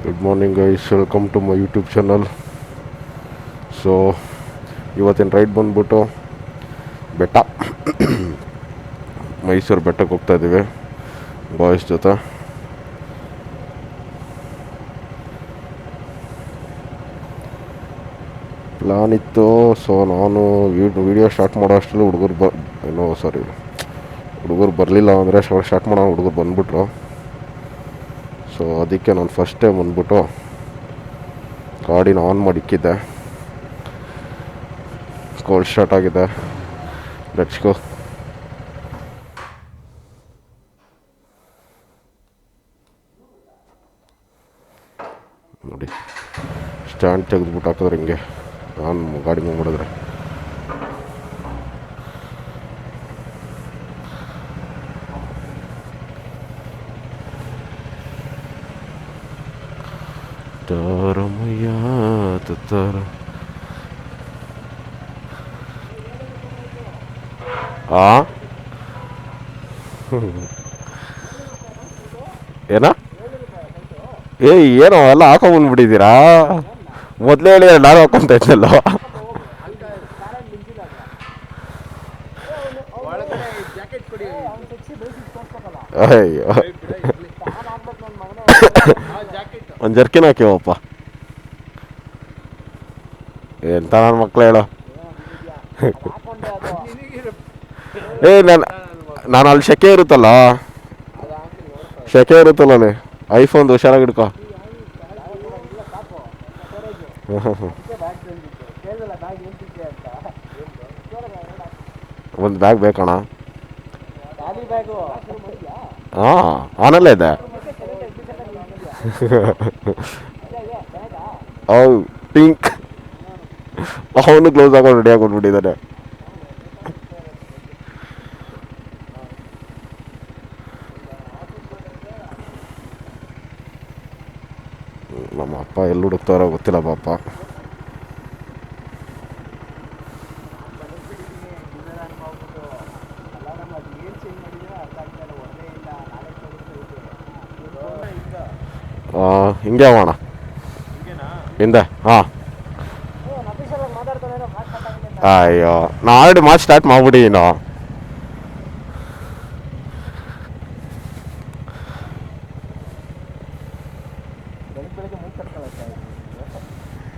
Good morning guys, welcome to my YouTube channel. So ಇವತ್ತಿನ ride ಬಂದ್ಬಿಟ್ಟು ಬೆಟ್ಟ ಮೈಸೂರು ಬೆಟ್ಟಕ್ಕೆ ಹೋಗ್ತಾಯಿದ್ದೀವಿ ಬಾಯ್ಸ್ ಜೊತೆ. ಪ್ಲ್ಯಾನ್ ಇತ್ತು. ಸೊ ನಾನು ವೀಡಿಯೋ ಸ್ಟಾರ್ಟ್ ಮಾಡೋ ಅಷ್ಟರಲ್ಲಿ ಹುಡುಗರು ಬರಲಿಲ್ಲ ಅಂದರೆ ಸ್ಟಾರ್ಟ್ ಮಾಡೋ ಹುಡುಗರು ಬಂದ್ಬಿಟ್ರು. ಸೊ ಅದಕ್ಕೆ ನಾನು ಫಸ್ಟ್ ಟೈಮ್ ಬಂದ್ಬಿಟ್ಟು ಗಾಡಿನ ಆನ್ ಮಾಡಿ ಇಕ್ಕಿದ್ದೆ. ಕೋಲ್ಡ್ ಸ್ಟಾರ್ಟ್ ಆಗಿದೆ. Let's go. ನೋಡಿ, ಸ್ಟ್ಯಾಂಡ್ ತೆಗೆದ್ಬಿಟ್ಟು ಹಾಕಿದ್ರೆ ಹಿಂಗೆ ನಾನು ಗಾಡಿ ಮಾಡಿದ್ರೆ ತಾರಮಯ್ಯ ತಾರ. ಏನ ಏನೋ ಎಲ್ಲ ಹಾಕೊಂಡ್ಬಂದ್ಬಿಟ್ಟಿದ್ದೀರಾ? ಮೊದಲೇ ಹೇಳಿ ನಾನು ಹಾಕೊಂತ ಇದ್ದಲ್ಲ. ಅಯ್ಯೋ, ಒಂದು ಜರ್ಕಿನ್ ಹಾಕಿವಪ್ಪ. ಎಂತ ನನ್ನ ಮಕ್ಳು ಹೇಳೋ. ನಾನು ಅಲ್ಲಿ ಶೆಕೆ ಇರುತ್ತಲ್ಲ ಅಲ್ಲಿ ಐಫೋನ್ ಹುಷಾರಾಗಿ ಹಿಡ್ಕೊ. ಒಂದು ಬ್ಯಾಗ್ ಬೇಕಣ್ಣ. ಹಾಂ, ಆನಲ್ಲೇ ಇದೆ. ಅವು ಪಿಂಕ್. ಅವನು ಗ್ಲೌಸ್ ಹಾಕೊಂಡು ರೆಡಿ ಹಾಕೊಂಡ್ಬಿಟ್ಟಿದ್ದಾನೆ. ನಮ್ಮ ಅಪ್ಪ ಎಲ್ಲಿ ಹುಡುಕ್ತಾರೋ ಗೊತ್ತಿಲ್ಲ ಪಾಪ. ಹಿಂಗೆ ಹೋಗೋಣ ಹಿಂದೆ. ಹಾಂ, ಅಯ್ಯೋ, ನಾ ಆಲ್ರೆಡಿ ಮಾರ್ಚ್ ಸ್ಟಾರ್ಟ್ ಮಾಡ್ಬಿಟ್ಟಿದ್ದೀನೋ.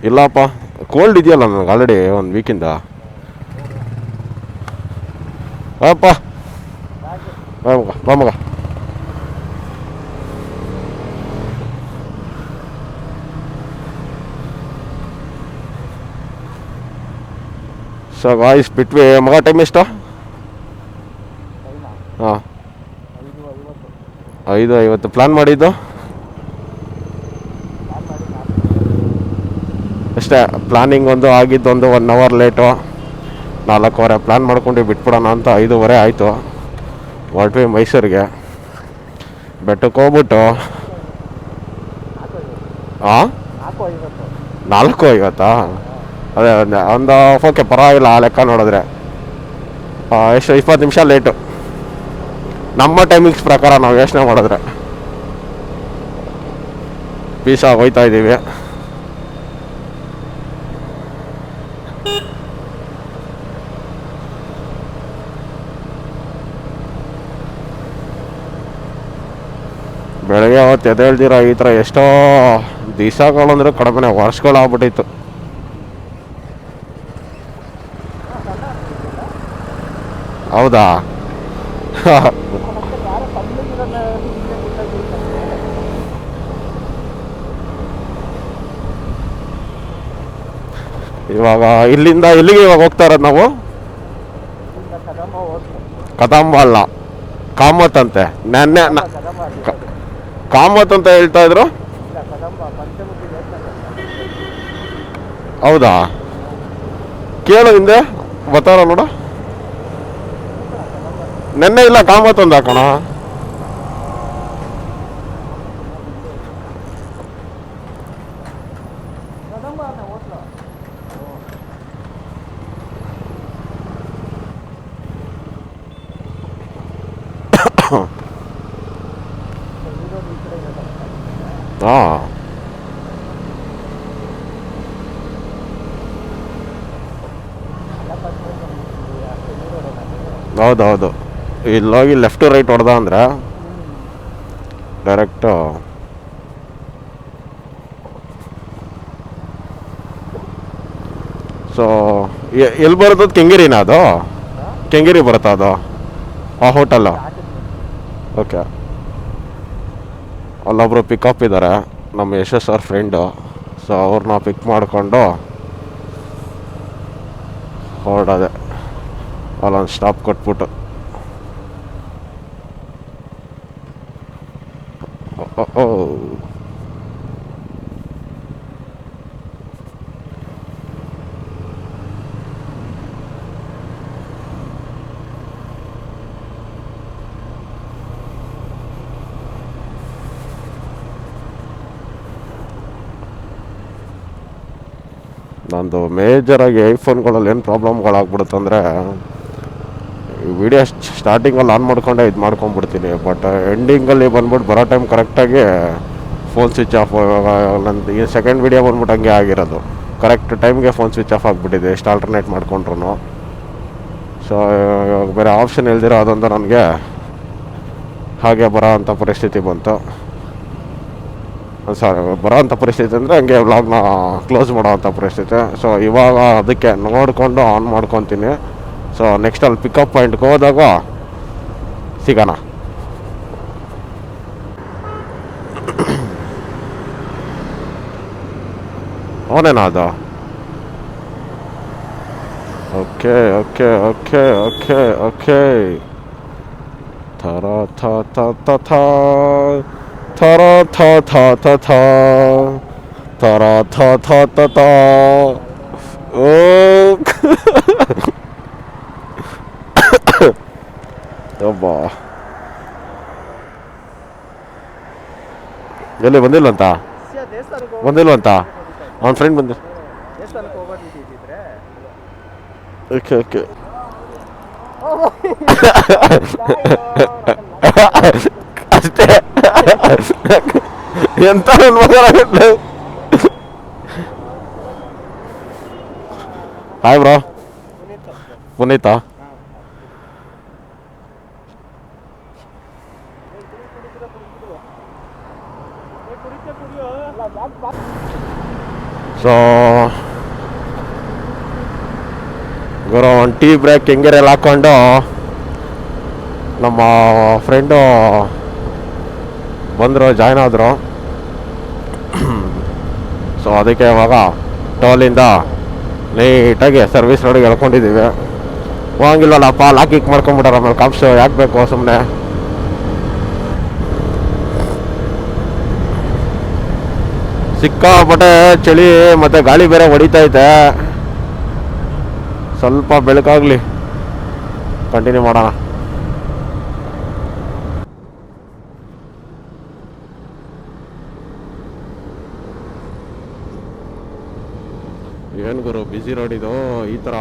ಇಲ್ಲಪ್ಪ, ಕೋಲ್ಡ್ ಇದೆಯಲ್ಲ ನನಗೆ ಆಲ್ರೆಡಿ ಒಂದು ವೀಕಿಂದ. ಅಪ್ಪ ಬಾ ಮಗ. ಸೊ ಗಾಯ್ಸ್, ಬಿಟ್ವಿ ಮಗ. ಟೈಮ್ ಎಷ್ಟು? ಹಾಂ, 5:50 ಪ್ಲ್ಯಾನ್ ಮಾಡಿದ್ದು. ಅಷ್ಟೇ, ಪ್ಲಾನಿಂಗ್ ಒಂದು ಆಗಿದ್ದೊಂದು 1 ಅವರ್ ಲೇಟು. 4:15 ಪ್ಲ್ಯಾನ್ ಮಾಡ್ಕೊಂಡು ಬಿಟ್ಬಿಡೋಣ ಅಂತ 5:30 ಆಯಿತು. ಹೊರಟ್ವಿ ಮೈಸೂರಿಗೆ. ಬೆಟ್ಟಕ್ಕೆ ಹೋಗ್ಬಿಟ್ಟು 4:50. ಅದೇ ಒಂದು ಓಕೆ, ಪರವಾಗಿಲ್ಲ ಆ ಲೆಕ್ಕ ನೋಡಿದ್ರೆ. ಎಷ್ಟು 20 ನಿಮಿಷ ಲೇಟು ನಮ್ಮ ಟೈಮಿಂಗ್ಸ್ ಪ್ರಕಾರ ನಾವು ಯೋಚನೆ ಮಾಡಿದ್ರೆ. ಪೀಸಾಗಿ ಹೋಯ್ತಾ ಇದ್ದೀವಿ. ಬೆಳಗ್ಗೆ ಅವತ್ತು ಎದ್ದೇಳ್ದಿರ ಈ ಥರ ಎಷ್ಟೋ ದಿವಸಗಳಂದ್ರೆ ಕಡಿಮೆ ವರ್ಷಗಳಾಗ್ಬಿಟ್ಟಿತ್ತು. ಹೌದಾ? ಇವಾಗ ಇಲ್ಲಿಂದ ಎಲ್ಲಿಗೆ ಇವಾಗ ಹೋಗ್ತಾ ಇರೋದು ನಾವು? ಕದಂಬ ಅಲ್ಲ, ಕಾಮತ್ ಅಂತೆ. ನೆನ್ನೆ ಕಾಮತ್ ಅಂತ ಹೇಳ್ತಾ ಇದ್ರು. ಹೌದಾ? ಕೇಳು, ಹಿಂದೆ ಬರ್ತಾರ ನೋಡು. ನೆನ್ನೆ ಇಲ್ಲ, ಕಾಮತ್ ಒಂದು ಹಾಕೋಣ. ಹಾಂ, ಹೌದೌದು. ಇಲ್ಲೋಗಿ ಲೆಫ್ಟು ರೈಟ್ ಹೊಡೆದ ಅಂದರೆ ಡೈರೆಕ್ಟು. ಸೊ ಎಲ್ಲಿ ಬರೋದು? ಕೆಂಗೇರಿನ ಅದು? ಕೆಂಗೇರಿ ಬರುತ್ತಾ ಅದು ಆ ಹೋಟೆಲ್ಲು? ಓಕೆ. ಅಲ್ಲೊಬ್ರು ಪಿಕಪ್ ಇದ್ದಾರೆ, ನಮ್ಮ ಯಶಸ್ ಅವ್ರ ಫ್ರೆಂಡು. ಸೊ ಅವ್ರನ್ನ ಪಿಕ್ ಮಾಡಿಕೊಂಡು ಹೊರಡೋದೆ. ಅಲ್ಲೊಂದು ಸ್ಟಾಪ್ ಕೊಟ್ಬಿಟ್ಟು ಓ ನಂದು ಮೇಜರಾಗಿ ಐಫೋನ್ಗಳಲ್ಲಿ ಏನು ಪ್ರಾಬ್ಲಮ್ಗಳಾಗ್ಬಿಡುತ್ತಂದರೆ, ವಿಡಿಯೋ ಸ್ಟಾರ್ಟಿಂಗಲ್ಲಿ ಆನ್ ಮಾಡ್ಕೊಂಡೆ ಇದು ಮಾಡ್ಕೊಂಬಿಡ್ತೀನಿ. ಬಟ್ ಎಂಡಿಂಗಲ್ಲಿ ಬಂದ್ಬಿಟ್ಟು ಬರೋ ಟೈಮ್ ಕರೆಕ್ಟಾಗಿ ಫೋನ್ ಸ್ವಿಚ್ ಆಫ್. ನಂದು ಈ ಸೆಕೆಂಡ್ ವಿಡಿಯೋ ಬಂದ್ಬಿಟ್ಟು ಹಂಗೆ ಆಗಿರೋದು. ಕರೆಕ್ಟ್ ಟೈಮ್ಗೆ ಫೋನ್ ಸ್ವಿಚ್ ಆಫ್ ಆಗಿಬಿಟ್ಟಿದೆ ಎಷ್ಟು ಆಲ್ಟರ್ನೇಟ್ ಮಾಡ್ಕೊಂಡ್ರು. ಸೊ ಇವಾಗ ಬೇರೆ ಆಪ್ಷನ್ ಇಲ್ದಿರೋ ಅದೊಂದು ನನಗೆ ಹಾಗೆ ಬರೋ ಅಂಥ ಪರಿಸ್ಥಿತಿ ಬಂತು. ಬರೋ ಅಂಥ ಪರಿಸ್ಥಿತಿ ಅಂದರೆ ಹಂಗೆ ವ್ಲಾಗ್ನ ಕ್ಲೋಸ್ ಮಾಡೋ ಅಂಥ ಪರಿಸ್ಥಿತಿ. ಸೊ ಇವಾಗ ಅದಕ್ಕೆ ನೋಡಿಕೊಂಡು ಆನ್ ಮಾಡ್ಕೊತೀನಿ. ಸೊ ನೆಕ್ಸ್ಟ್ ಅಲ್ಲಿ ಪಿಕಪ್ ಪಾಯಿಂಟ್ಗೆ ಹೋದಾಗ ಸಿಗೋಣ. ಅವನೇನಾ ಅದು? Okay okay okay okay okay. ಥರ ಥ ಥ ಥ ಥ ಥರ ಥ ಥ ಥ ಥ ಥರ ಥ ಥ ಥ ಥ. ಓ ಒಬ್ಬ ಎಲ್ಲಿ ಬಂದಿಲ್ವಂತ ಅವನ ಫ್ರೆಂಡ್ ಬಂದ. Okay okay. ಅಷ್ಟೇ ಎಂತ ಹಾಯ್ ಬ್ರೋ. ಪುನೀತಾ? ಸೊ ಗುರು ಒಂದು ಟೀ ಬ್ರೇಕ್ ಕೆಂಗೇರಿಯಲ್ಲಿ ಹಾಕ್ಕೊಂಡು ನಮ್ಮ ಫ್ರೆಂಡು ಬಂದರು, ಜಾಯ್ನ್ ಆದರು. ಸೊ ಅದಕ್ಕೆ ಇವಾಗ ಟೋಲಿಂದ ನೀಟಾಗಿ ಸರ್ವಿಸ್ ರೋಡಿಗೆ ಎಳ್ಕೊಂಡಿದ್ದೀವಿ. ಹೋಗಂಗಿಲ್ವಲ್ಲಪ್ಪ, ಲಾಕ್ ಕಿಕ್ ಮಾಡ್ಕೊಂಬಿಟ್ಟಾರ. ಆಮೇಲೆ ಕಾಪ್ಸು ಯಾಕೆ ಬೇಕು ಸುಮ್ಮನೆ. ಸಿಕ್ಕಾಪಟ್ಟೆ ಚಳಿ ಮತ್ತು ಗಾಳಿ ಬೇರೆ ಹೊಡಿತೈತೆ. ಸ್ವಲ್ಪ ಬೆಳಕಾಗಲಿ, ಕಂಟಿನ್ಯೂ ಮಾಡೋಣ. ಏನು ಗುರು ಬಿಸಿ ರೋಡ್ ಇದು ಈ ಥರ.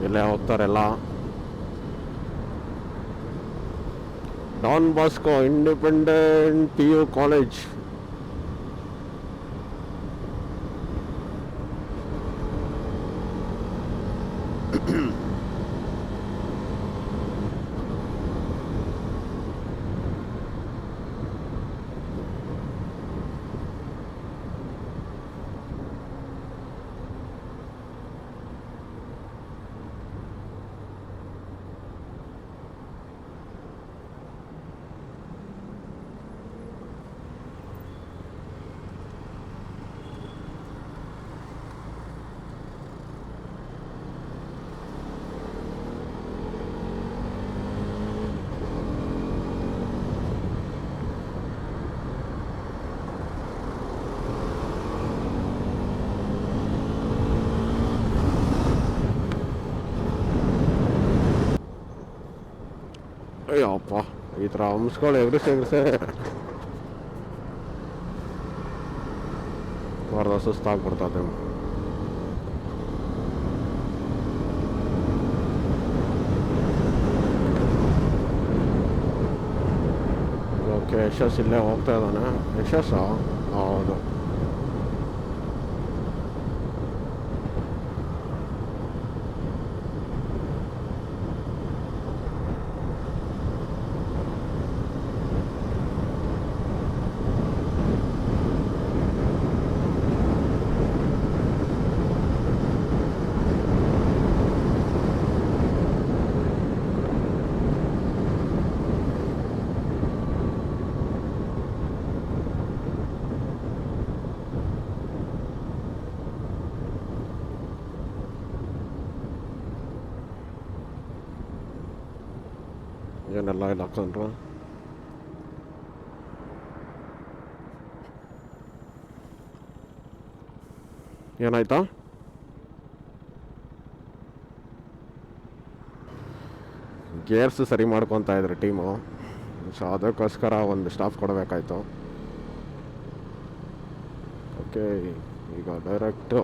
ಇಲ್ಲೇ ಹೋಗ್ತಾರೆಲ್ಲ. Don Bosco independent PU college. Ayyappa, ಈ ಥರ ಹಂಸ್ಗಳು ಎಗ್ರಿಸೆ ಹೊಡೆದ ಸುಸ್ತಾಗ್ಬಿಡ್ತದೆ. ಯಶಸ್ ಇಲ್ಲೇ ಹೋಗ್ತಾ ಇದ್ದಾನೆ. ಯಶಸ್ಸು ಹೌದು. ಏನೆಲ್ಲ ಇಲ್ಲ ಹಾಕೊಂಡ್ರು. ಏನಾಯ್ತಾ? ಗೇರ್ಸ್ ಸರಿ ಮಾಡ್ಕೊತಾ ಇದ್ರು ಟೀಮು. ಸೊ ಅದಕ್ಕೋಸ್ಕರ ಒಂದು ಸ್ಟಾಪ್ ಕೊಡಬೇಕಾಯ್ತು. ಓಕೆ, ಈಗ ಡೈರೆಕ್ಟು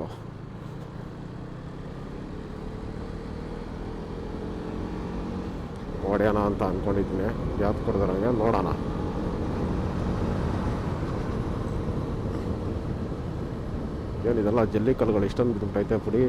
ಹೊಡೆಯೋಣ ಅಂತ ಅಂದ್ಕೊಂಡಿದ್ದೀನಿ. ಗ್ಯಾಪ್ ಕೊಡ್ದಾರಂಗೆ ನೋಡೋಣ. ಏನಿದೆಲ್ಲ ಜಲ್ಲಿ ಕಲ್ಲುಗಳು ಇಷ್ಟೊಂದು ಬಿದ್ದುಬಿಟ್ಟೈತೆ ಪುಡಿ.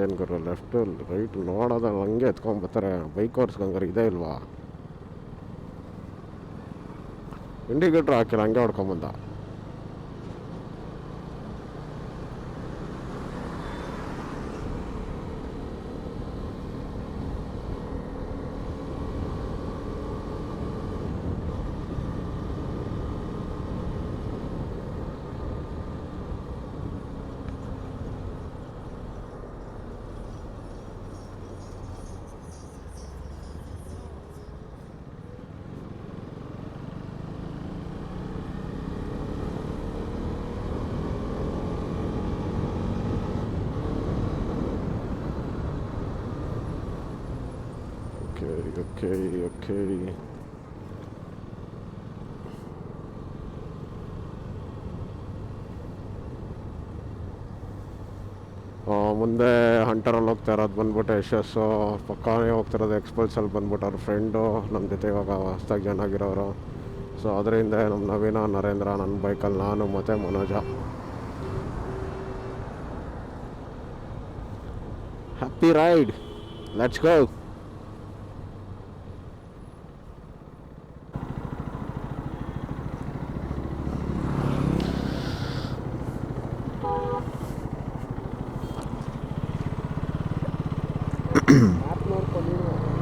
ಏನು ಗುರು, ಲೆಫ್ಟು ರೈಟ್ ನೋಡೋದ ಹಂಗೆ ಎತ್ಕೊಂಡ್ಬರ್ತಾರೆ. ಬೈಕ್ ಓಡಿಸ್ಕೊಂಡ್ರೆ ಇದೇ ಇಲ್ವಾ? ಇಂಡಿಕೇಟ್ರ್ ಹಾಕಿಲ್ಲ, ಹಂಗೆ ಹೊಡ್ಕೊಂಬಂದ. ಓಕೆ ಮುಂದೆ ಹಂಟರಲ್ಲಿ ಹೋಗ್ತಾ ಇರೋದು ಬಂದ್ಬಿಟ್ಟು ಯಶಸ್ಸು. ಪಕ್ಕನೇ ಹೋಗ್ತಿರೋದು ಎಕ್ಸ್ಪಲ್ಸಲ್ಲಿ ಬಂದ್ಬಿಟ್ಟು ಅವ್ರ ಫ್ರೆಂಡು ನಮ್ಮ ಜೊತೆ ಇವಾಗ ಹೊಸ್ದಾಗಿ ಜಾಯ್ನ್ ಆಗಿರೋರು. ಸೊ ಅದರಿಂದ ನಮ್ಮ ನವೀನ, ನರೇಂದ್ರ, ನನ್ನ ಬೈಕಲ್ಲಿ ನಾನು ಮತ್ತು ಮನೋಜ. Happy ride, let's go.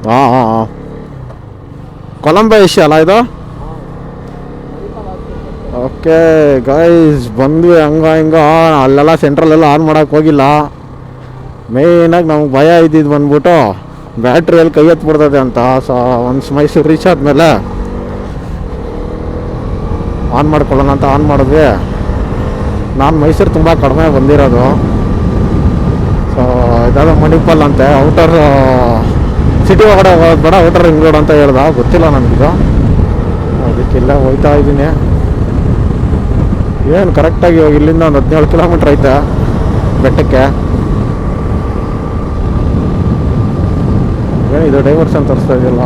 ಹಾಂ ಕೊಲಂಬೋ ಏಷ್ಯಾ ಅಲ್ಲ ಇದು? ಓಕೆ ಗೈಸ್, ಬಂದ್ವಿ ಹಿಂಗ ಅಲ್ಲೆಲ್ಲ ಸೆಂಟ್ರಲ್ಲೆಲ್ಲ ಆನ್ ಮಾಡೋಕ್ಕೆ ಹೋಗಿಲ್ಲ. ಮೇಯ್ನಾಗಿ ನಮ್ಗೆ ಭಯ ಇದ್ದಿದ್ದು ಬಂದ್ಬಿಟ್ಟು ಬ್ಯಾಟ್ರಿಯಲ್ಲಿ ಕೈ ಎತ್ಬಿಡ್ತದೆ ಅಂತ. ಸೊ ಒನ್ಸ್ ಮೈಸೂರು ರೀಚ್ ಆದಮೇಲೆ ಆನ್ ಮಾಡ್ಕೊಳ್ಳೋಣ ಅಂತ ಆನ್ ಮಾಡಿದ್ವಿ. ನಾನು ಮೈಸೂರು ತುಂಬ ಕಡಿಮೆ ಬಂದಿರೋದು. ಸೊ ಇದಾದ ಮಣಿಪಾಲ್ ಅಂತೆ, ಔಟರ್ ಸಿಟಿ ಒಳಗಡೆ ಹೋಗೋದು ಬೇಡ, ಔಟರ್ ರಿಂಗ್ ರೋಡ್ ಅಂತ ಹೇಳ್ದ. ಗೊತ್ತಿಲ್ಲ ನನಗಿದು, ಅದಕ್ಕೆಲ್ಲ ಹೋಗ್ತಾ ಇದ್ದೀನಿ. ಏನು ಕರೆಕ್ಟಾಗಿ ಇವಾಗ ಇಲ್ಲಿಂದ ಒಂದು 17 ಕಿಲೋಮೀಟ್ರ್ ಐತೆ ಬೆಟ್ಟಕ್ಕೆ. ಏನಿದು ಡೈವರ್ಷನ್ ತೋರಿಸ್ತಾ ಇದೆಯಲ್ಲ?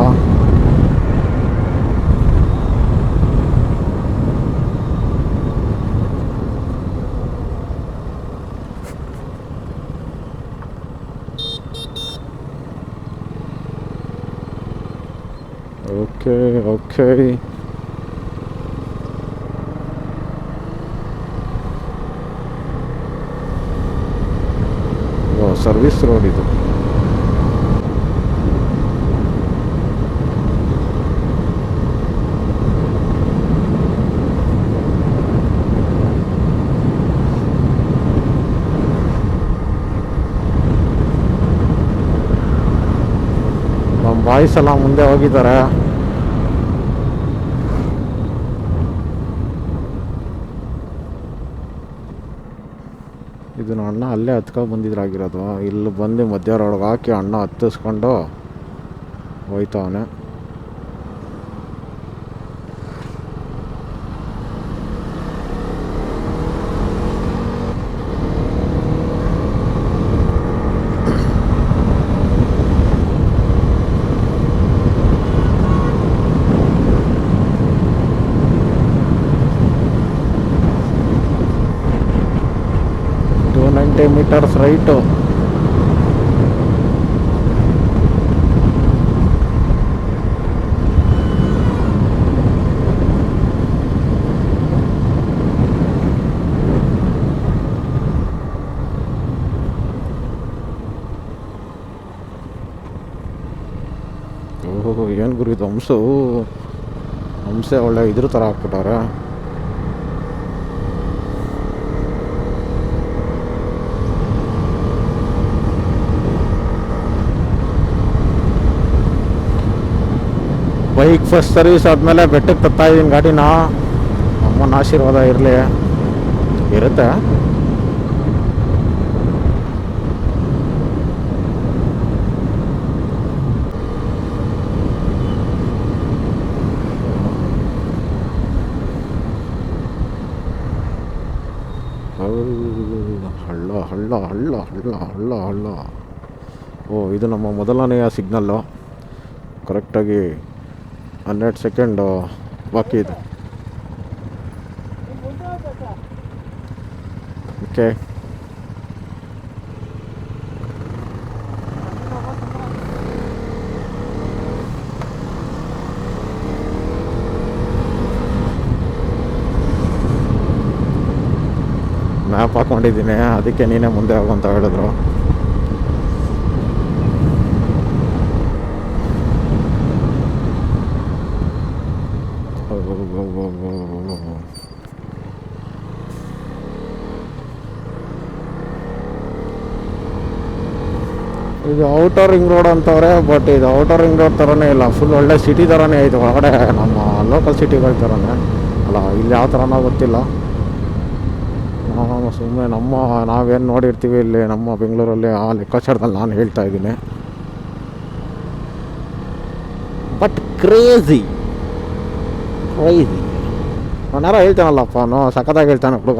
ಓಕೆ ಸರ್ವಿಸ್ ರೋಡ್ ಇದು. ಬಾಯ್ಸ್ ಎಲ್ಲ ಮುಂದೆ ಹೋಗಿದ್ದಾರೆ. ಇದನ್ನು ಅಣ್ಣ ಅಲ್ಲೇ ಹತ್ಕೊಂಡು ಬಂದಿದ್ರಾಗಿರೋದು. ಇಲ್ಲಿ ಬಂದು ಮಧ್ಯ ರೋಡ್ಗೆ ಹಾಕಿ ಅಣ್ಣ ಹತ್ತಿಸ್ಕೊಂಡು ಹೋಯ್ತವನೆ. Metres right. ಓಹೋ, ಏನು ಗುರು ಇದು ಹಂಸೆ ಒಳ್ಳೆ ಇದ್ರ ಥರ ಹಾಕ್ಬಿಟ್ಟಾರೆ. ಬೈಕ್ ಫಸ್ಟ್ ಸರ್ವಿಸ್ ಆದಮೇಲೆ ಬೆಟ್ಟಕ್ಕೆ ತತ್ತಾ ಇದ್ದೀನಿ ಗಾಡಿನ. ಅಮ್ಮನ ಆಶೀರ್ವಾದ ಇರಲಿ, ಇರುತ್ತೆ. ಹಳ್ಳ ಹಳ್ಳ ಹಳ್ಳ ಹಳ್ಳ ಹಳ್ಳ ಹಳ್ಳ. ಓ, ಇದು ನಮ್ಮ ಮೊದಲನೆಯ ಸಿಗ್ನಲ್ಲು. ಕರೆಕ್ಟಾಗಿ 12 ಸೆಕೆಂಡು ಬಾಕಿ ಇದೆ. ಓಕೆ, ಮ್ಯಾಪ್ ಹಾಕ್ಕೊಂಡಿದ್ದೀನಿ, ಅದಕ್ಕೆ ನೀನೇ ಮುಂದೆ ಹೋಗು ಅಂತ ಹೇಳಿದ್ರು. ಇದು ಔಟರ್ ರಿಂಗ್ ರೋಡ್ ಅಂತವ್ರೆ, ಬಟ್ ಇದು ಔಟರ್ ರಿಂಗ್ ರೋಡ್ ಥರನೇ ಇಲ್ಲ, ಫುಲ್ ಒಳ್ಳೆ ಸಿಟಿ ಥರನೇ ಐತೆ ಒಳಗಡೆ, ನಮ್ಮ ಲೋಕಲ್ ಸಿಟಿಗಳ ಥರನೇ ಅಲ್ಲ. ಇಲ್ಲಿ ಯಾವ ಥರನೋ ಗೊತ್ತಿಲ್ಲ. ಸುಮ್ಮನೆ ನಾವೇನು ನೋಡಿರ್ತೀವಿ ಇಲ್ಲಿ ನಮ್ಮ ಬೆಂಗಳೂರಲ್ಲಿ ಆ ಲೆಕ್ಕಾಚಾರದಲ್ಲಿ ನಾನು ಹೇಳ್ತಾ ಇದ್ದೀನಿ. ಬಟ್ ಕ್ರೇಜಿ ನಾನಾರ ಹೇಳ್ತಾನಲ್ಲಪ್ಪ, ಸಖತ್ತಾಗಿ ಹೇಳ್ತಾನೆ ಹುಡುಗ.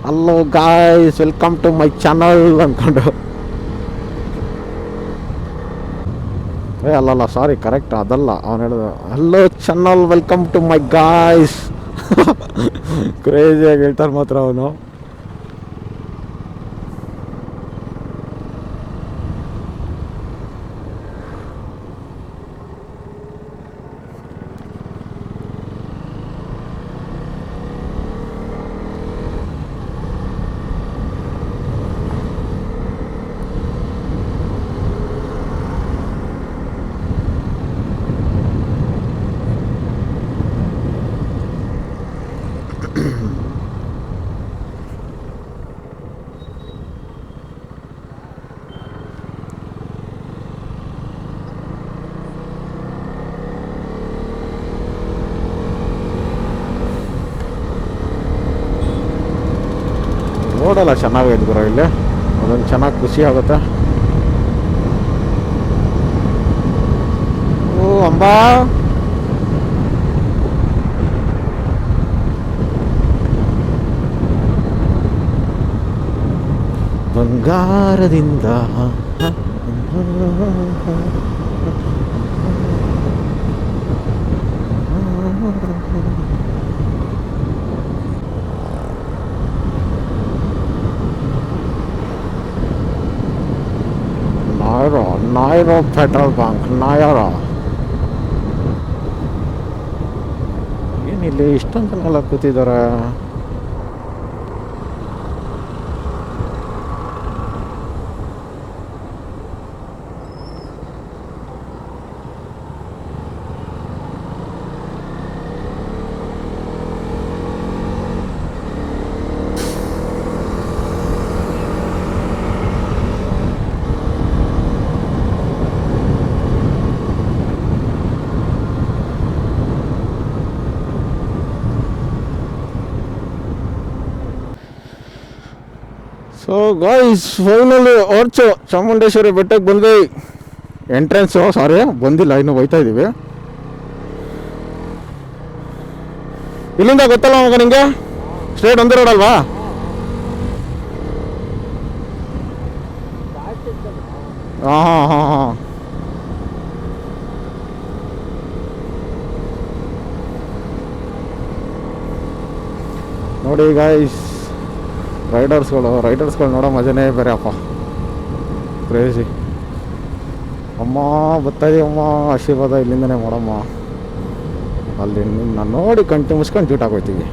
Hello guys, welcome to my channel ಅಂದ್ಕೊಂಡು. ಅಲ್ಲಲ್ಲ, ಸಾರಿ, ಕರೆಕ್ಟ್ ಅದಲ್ಲ, ಅವನು ಹೇಳಿದ hello channel, welcome to my guys. ಕ್ರೇಜಿಯಾಗಿ ಹೇಳ್ತಾನೆ ಮಾತ್ರ ಅವನು. ರೋಡೆಲ್ಲ ಚೆನ್ನಾಗೈತೆ ಗುರು, ಇಲ್ಲಿ ಅದೊಂದು ಚೆನ್ನಾಗಿ ಖುಷಿ ಆಗುತ್ತೆ. ಓ ಅಂಬಾ, ಬಂಗಾರದಿಂದ ನಾಯ್ರೋ ಪೆಟ್ರೋಲ್ ಬಂಕ್ ನಾಯರ. ಏನಿಲ್ಲಿ ಇಷ್ಟೊಂದು ಜನ ಕೂತಿದ್ದಾರೆ? So guys finally arch Chamundeshwari ಬೆಟ್ಟಕ್ಕೆ ಬಂದ್ವಿ. ಎಂಟ್ರೆನ್ಸು ಸಾರಿ ಬಂದಿಲ್ಲ, ಇನ್ನೂ ಹೋಯ್ತಾ ಇದ್ದೀವಿ. ಇಲ್ಲಿಂದ ಗೊತ್ತಲ್ಲ ಮಗ ನಿಂಗೆ, ಸ್ಟ್ರೇಟ್ ಒಂದೇ ರೋಡ್ ಅಲ್ವಾ? ಹಾಂ ಹಾಂ ಹಾಂ ಹಾಂ. ನೋಡಿ ಗಾಯ್ಸ್, ರೈಡರ್ಸ್ಗಳು ನೋಡೋ ಮಜನೇ ಬೇರೆ ಅಪ್ಪ, ಕ್ರೇಜಿ. ಅಮ್ಮ ಬರ್ತಾಯಿದ್ದೀವಿ ಅಮ್ಮ, ಆಶೀರ್ವಾದ ಇಲ್ಲಿಂದನೇ ಮಾಡಮ್ಮ. ಅಲ್ಲಿ ನಾನು ನೋಡಿ ಕಂಟಿ ಮುಸ್ಕೊಂಡು ಜೂಟ್ ಹಾಕೋಯ್ತೀವಿ.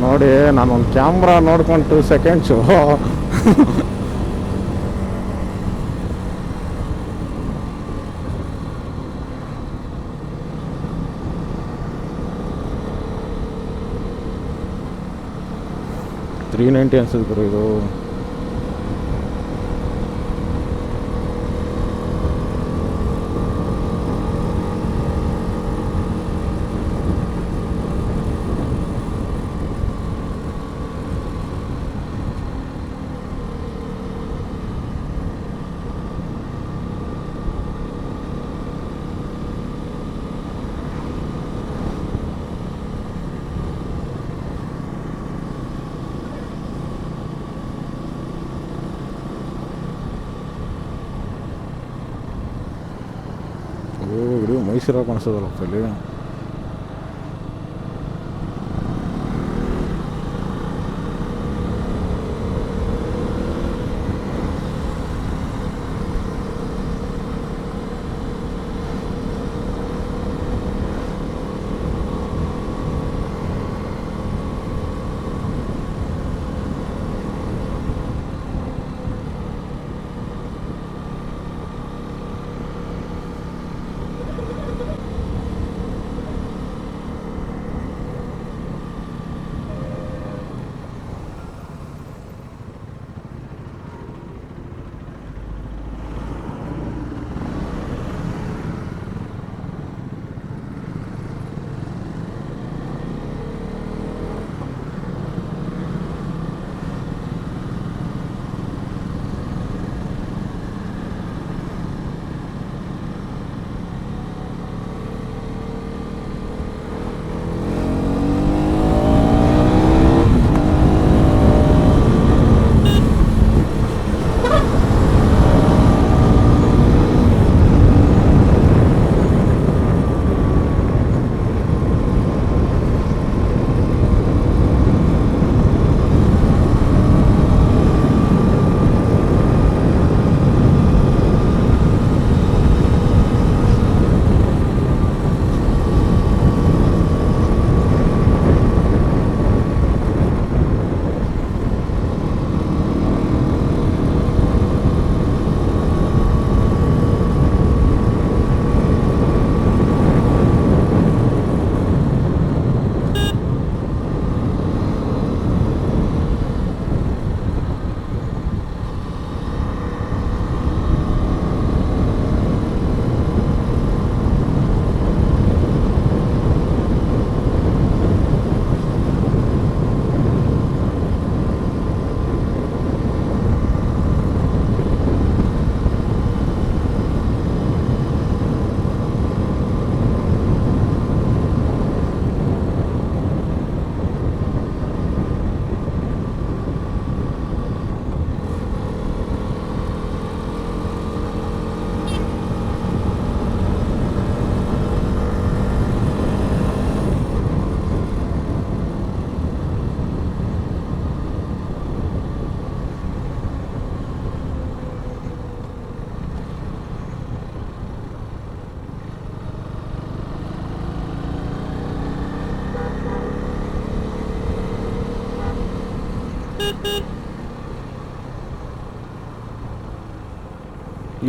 ನೋಡಿ ನಾನೊಂದು ಕ್ಯಾಮ್ರಾ ನೋಡ್ಕೊಂಡು 2 ಸೆಕೆಂಡ್ಸು $390 ಅನ್ಸಿದ್ರು ಇದು. ಇಡೀ ಮೈಸೂರಾಗ ಕಾಣಿಸೋದಲ್ಲಪ್ಪ ಇಲ್ಲಿ.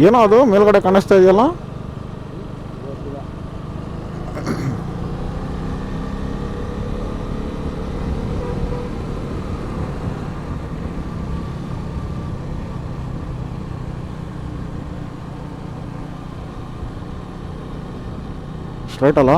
ಏನೋ ಅದು ಮೇಲ್ಗಡೆ ಕಾಣಿಸ್ತಾ ಇದೆಯಲ್ಲ. ಸ್ಟ್ರೈಟ್ ಅಲ್ಲ.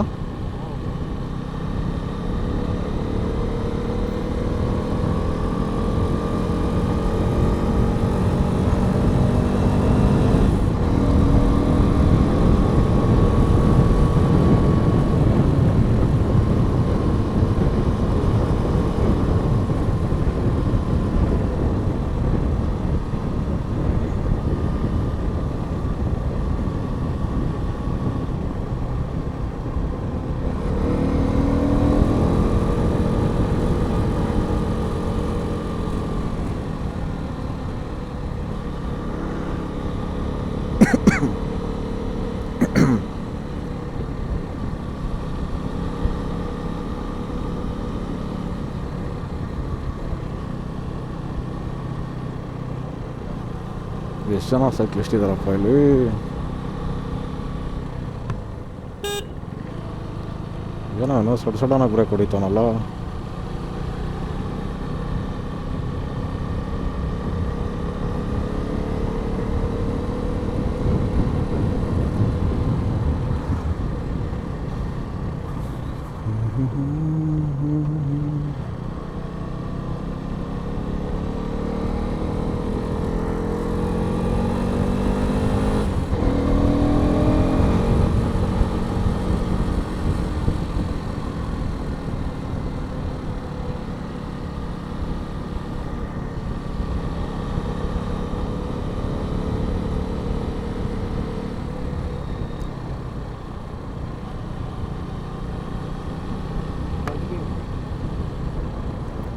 ಎಷ್ಟು ಜನ ಸೈಕ್ಲಿಸ್ಟ್ ಇದ್ದಾರಪ್ಪ ಇಲ್ಲಿ. ಏನೋ ಸಡನ್ನಾಗಿ ಬ್ರೇಕ್ ಹೊಡಿತಾನಲ್ಲ.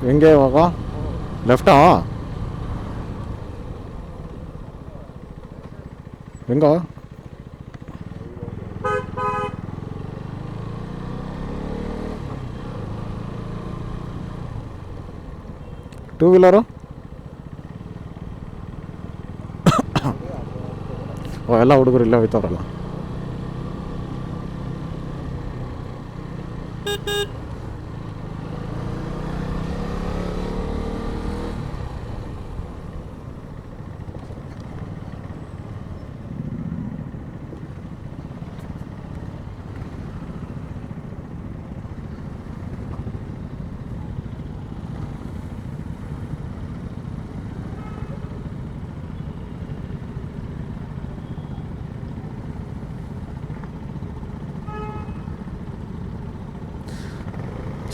ಹೆಂಗೆ ಇವಾಗ ಲೆಫ್ಟಾ ಹೆಂಗ? ಟೂ ವೀಲರು ಎಲ್ಲ ಹುಡುಗರು ಇಲ್ಲೇ ಹೋಯ್ತಾರಲ್ಲ.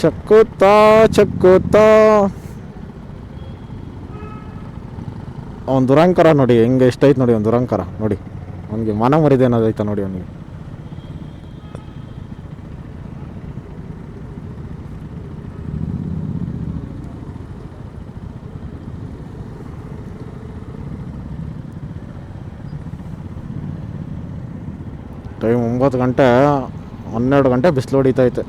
ಚಕ್ಕುತ್ತಾ ಅವ್ನು ದುರಂಕಾರ ನೋಡಿ ಹೆಂಗೆ ಎಷ್ಟೈತೆ ನೋಡಿ. ಅವ್ನು ದುರಂಕಾರ ನೋಡಿ, ಅವನಿಗೆ ಮನ ಮರಿದೆ ಅನ್ನೋದೈತೆ ನೋಡಿ ಅವನಿಗೆ. ಟೈಮ್ 9 ಗಂಟೆ 12 ಗಂಟೆ ಬಿಸಿಲು ಹೊಡಿತೈತೆ.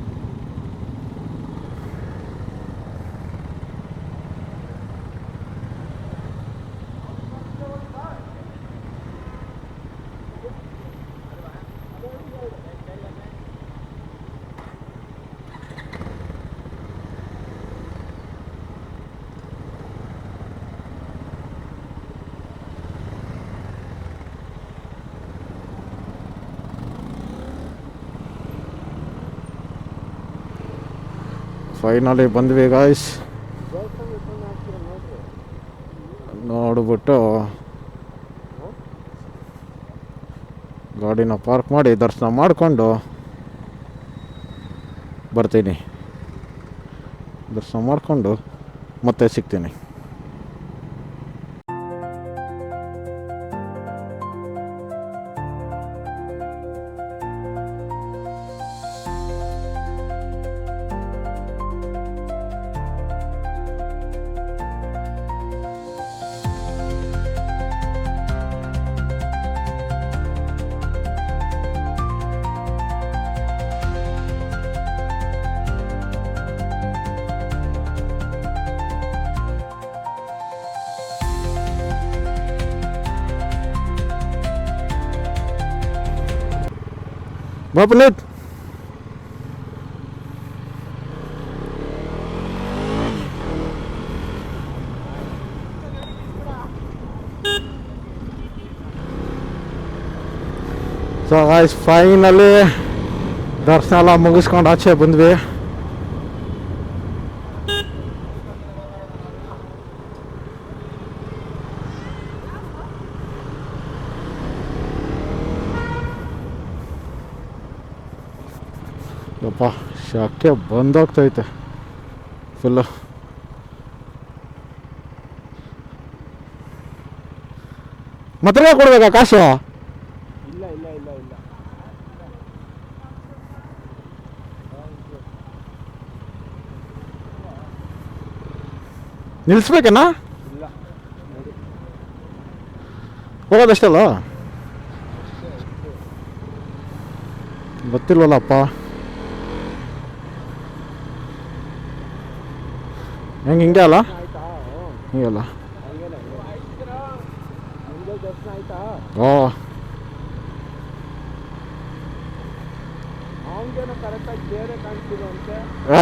ಫೈನಲಿ ಬಂದ್ವಿ ಗಾಯ್ಸ್. ನೋಡ್ಬಿಟ್ಟು ಗಾಡಿನ ಪಾರ್ಕ್ ಮಾಡಿ ದರ್ಶನ ಮಾಡಿಕೊಂಡು ಬರ್ತೀನಿ. ದರ್ಶನ ಮಾಡಿಕೊಂಡು ಮತ್ತೆ ಸಿಗ್ತೀನಿ. ಬಾ ಪುನೀತ್. ಸೊ ಗಾಯ್ಸ್ ಫೈನಲಿ ದರ್ಶನ ಎಲ್ಲ ಮುಗಿಸ್ಕೊಂಡು ಆಚೆ ಬಂದ್ವಿ. ಯಪ್ಪ ಶಕ್ಕೆ ಬಂದೋಗ್ತೈತೆ ಫುಲ್ಲು. ಮತ್ತೆ ಕೊಡ್ಬೇಕಾ ಕಾಸು? ಇಲ್ಲ ಇಲ್ಲ ಇಲ್ಲ ಇಲ್ಲ. ನಿಲ್ಲಿಸ್ಬೇಕೇನಾ? ಇಲ್ಲ ಹೋಗೋದಷ್ಟಲ್ಲ ಗೊತ್ತಿಲ್ವಲ್ಲಪ್ಪ. ಹೆಂಗೆ ಹಿಂಗೆ ಅಲ್ಲ? ಹಿಂಗಲ್ಲ. ಓ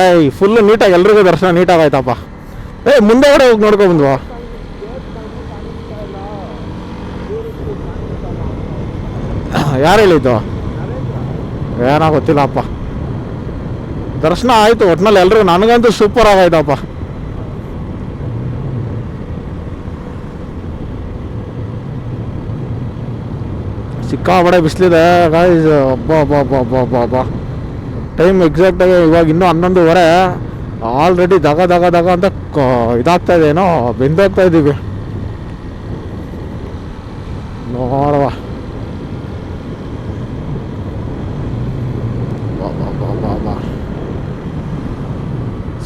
ಏಯ್ ಫುಲ್ಲು ನೀಟಾಗಿ ಎಲ್ರಿಗೂ ದರ್ಶನ ನೀಟಾಗಿ ಆಯ್ತಪ್ಪ. ಮುಂದೆ ಕಡೆ ಹೋಗಿ ನೋಡ್ಕೊ ಬಂದ್ವಾ? ಯಾರು ಹೇಳಿದ್ದು? ಏನೋ ಗೊತ್ತಿಲ್ಲಪ್ಪ. ದರ್ಶನ ಆಯಿತು ಒಟ್ನಲ್ಲಿ ಎಲ್ರಿಗೂ. ನನಗಂತೂ ಸೂಪರ್ ಆಗಾಯ್ತಪ್ಪ. ಸಿಕ್ಕಾಬಡೆ ಬಿಸಿಲಿದೆ ಗಾಯ್ಸ್. ಅಬ್ಬಾ ಟೈಮ್ ಎಕ್ಸಾಕ್ಟಾಗಿ ಇವಾಗ ಇನ್ನೂ 11:30. ಆಲ್ರೆಡಿ ದಗ ದಗ ದಗ ಅಂತ ಇದಾಗ್ತಾ ಇದೆ, ಏನೋ ಬೆಂದೋಗ್ತಾ ಇದ್ದೀವಿ. ನೋಡವ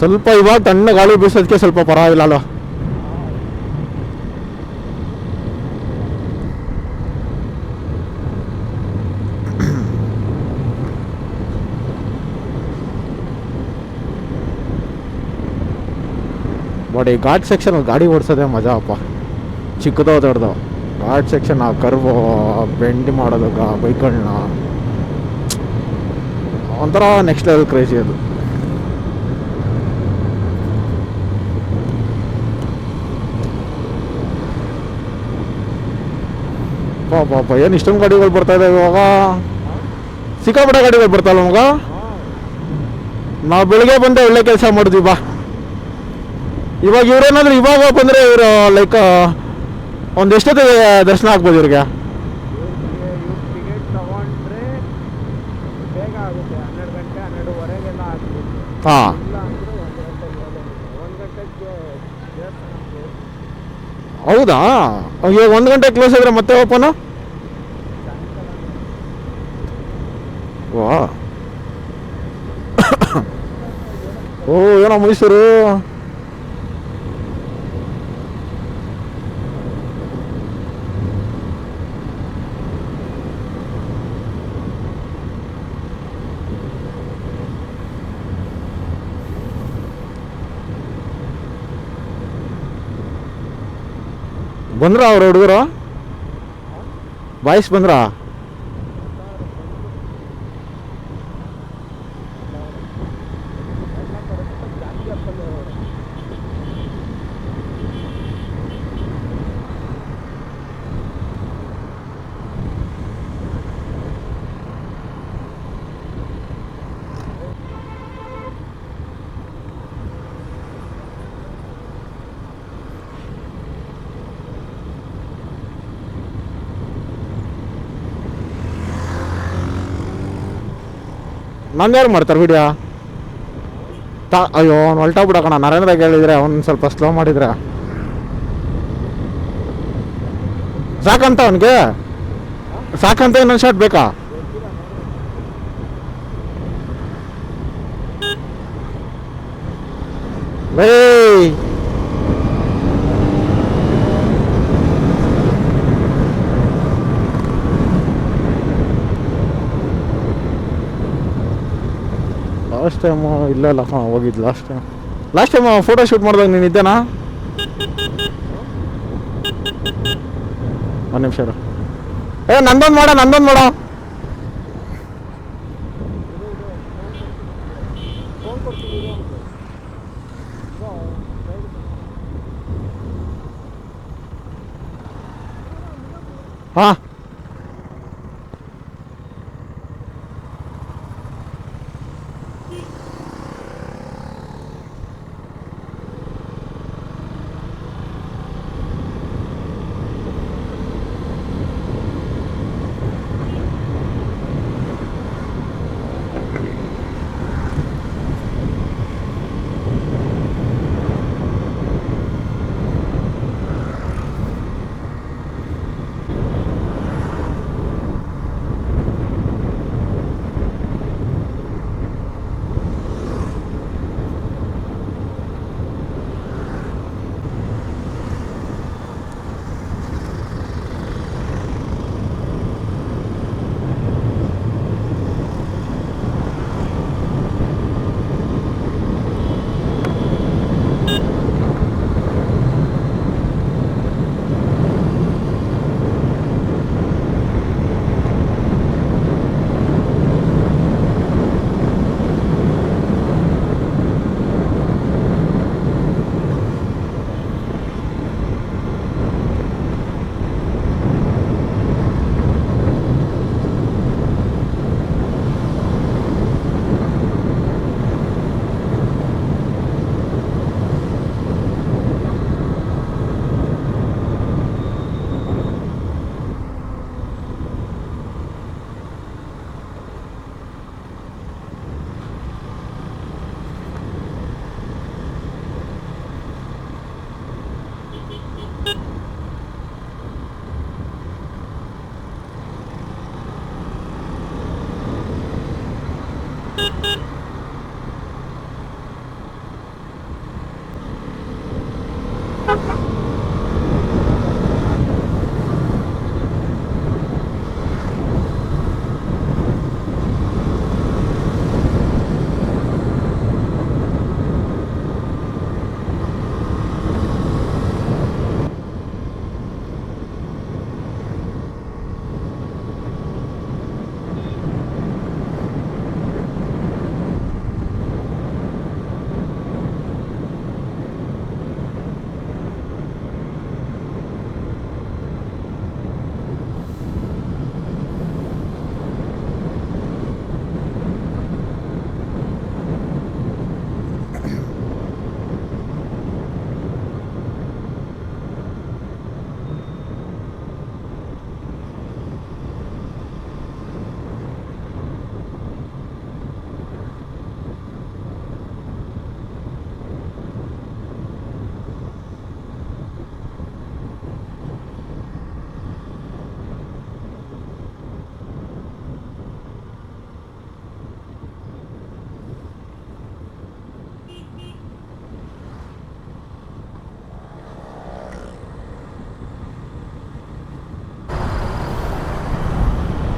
ಸ್ವಲ್ಪ ಇವಾಗ ತಣ್ಣ ಗಾಳಿ ಬೀಸೋದಕ್ಕೆ ಸ್ವಲ್ಪ ಪರವಾಗಿಲ್ಲ ಅಲ್ವ? ಬಟ್ ಈ ಘಾಟ್ ಸೆಕ್ಷನ್ ಗಾಡಿ ಓಡಿಸೋದೇ ಮಜಾ ಅಪ್ಪ. ಚಿಕ್ಕದೋ ದೊಡ್ಡದು ಘಾಟ್ ಸೆಕ್ಷನ್, ಆ ಕರ್ವು ಬೆಂಡ್ ಮಾಡೋದು ಬೈಕ್ಗಳನ್ನ ಒಂಥರ ನೆಕ್ಸ್ಟ್ ಲೆವೆಲ್ ಕ್ರೇಜಿ ಅದು. ಪಾಪ ಏನು ಇಷ್ಟೊಂದು ಗಾಡಿಗಳು ಬರ್ತಾ ಇದೆ ಇವಾಗ. ಸಿಕ್ಕಾಪಟ್ಟೆ ಗಾಡಿಗಳು ಬರ್ತಾವಲ್ಲ ಮಗ. ನಾವು ಬೆಳಿಗ್ಗೆ ಬಂದೆ ಒಳ್ಳೆ ಕೆಲಸ ಮಾಡಿದ್ವಿ ಬಾ. ಇವಾಗ ಇವ್ರೇನಾದ್ರು ಇವಾಗ ಬಂದರೆ ಇವರು ಲೈಕ್ ಒಂದು ಎಷ್ಟೊತ್ತಿಗೆ ದರ್ಶನ ಆಗ್ಬೋದು ಇವ್ರಿಗೆ? ಟಿಕೆಟ್ ತಗೊಂಡ್ರೆ ಬೇಗ ಆಗುತ್ತೆ. 12 ಗಂಟೆ 12:30 ಆಗುತ್ತೆ. ಹಾಂ ಇಲ್ಲ ಅಂದರೆ 1 ಗಂಟೆಗೆ ಹೌದಾ? ಇವಾಗ 1 ಗಂಟೆ ಕ್ಲೋಸ್ ಆದರೆ ಮತ್ತೆ ಓಪನು? ವಾ ಓ ಏನೋ ಮೈಸೂರು. ಬಂದ್ರ ಅವ್ರ ಹುಡುಗರು ಬಾಯ್ಸ್ ಬಂದ್ರ? ನಂದ್ಯಾರು ಮಾಡ್ತಾರೆ ವಿಡಿಯೋ? ಅಯ್ಯೋ ಅವ್ನು ಹೊಲ್ಟೋಗ್ಬಿಡಕಣ. ನರೇಂದ್ರಾಗ ಹೇಳಿದ್ರೆ ಅವ್ನು ಸ್ವಲ್ಪ ಸ್ಲೋ ಮಾಡಿದ್ರೆ ಸಾಕಂತ. ಅವನಿಗೆ ಸಾಕಂತ ಇನ್ನೊಂದು ಶಾಟ್ ಬೇಕಾ? ಏಯ್ ಲಾಸ್ಟ್ ಟೈಮು ಇಲ್ಲ ಇಲ್ಲ ಹೋಗಿದ್ದು. ಲಾಸ್ಟ್ ಟೈಮ್ ಫೋಟೋ ಶೂಟ್ ಮಾಡಿದಾಗ ನೀನು ಇದ್ದೇನಾ? ಒಂದು ನಿಮಿಷ. ನಂದೊಂದು ಮಾಡ ಹಾಂ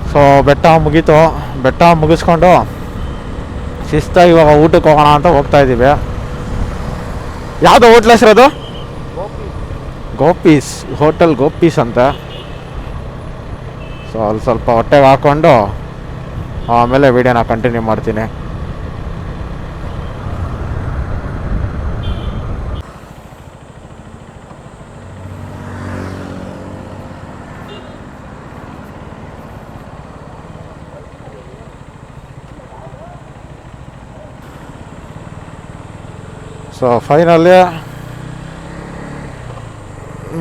ಸೊ ಬೆಟ್ಟ ಮುಗೀತು. ಬೆಟ್ಟ ಮುಗಿಸ್ಕೊಂಡು ಶಿಸ್ತಾಗಿ ಇವಾಗ ಊಟಕ್ಕೆ ಹೋಗೋಣ ಅಂತ ಹೋಗ್ತಾ ಇದ್ದೀವಿ. ಯಾವುದೋ ಹೋಟ್ಲ್ ಹೆಸರದು? ಗೋಪೀಸ್ ಹೋಟೆಲ್ ಗೋಪೀಸ್ ಅಂತ. ಸೊ ಅಲ್ಲಿ ಸ್ವಲ್ಪ ಹೊಟ್ಟೆಗೆ ಹಾಕ್ಕೊಂಡು ಆಮೇಲೆ ವೀಡಿಯೋನ ಕಂಟಿನ್ಯೂ ಮಾಡ್ತೀನಿ. ಸೊ ಫೈನಲಿ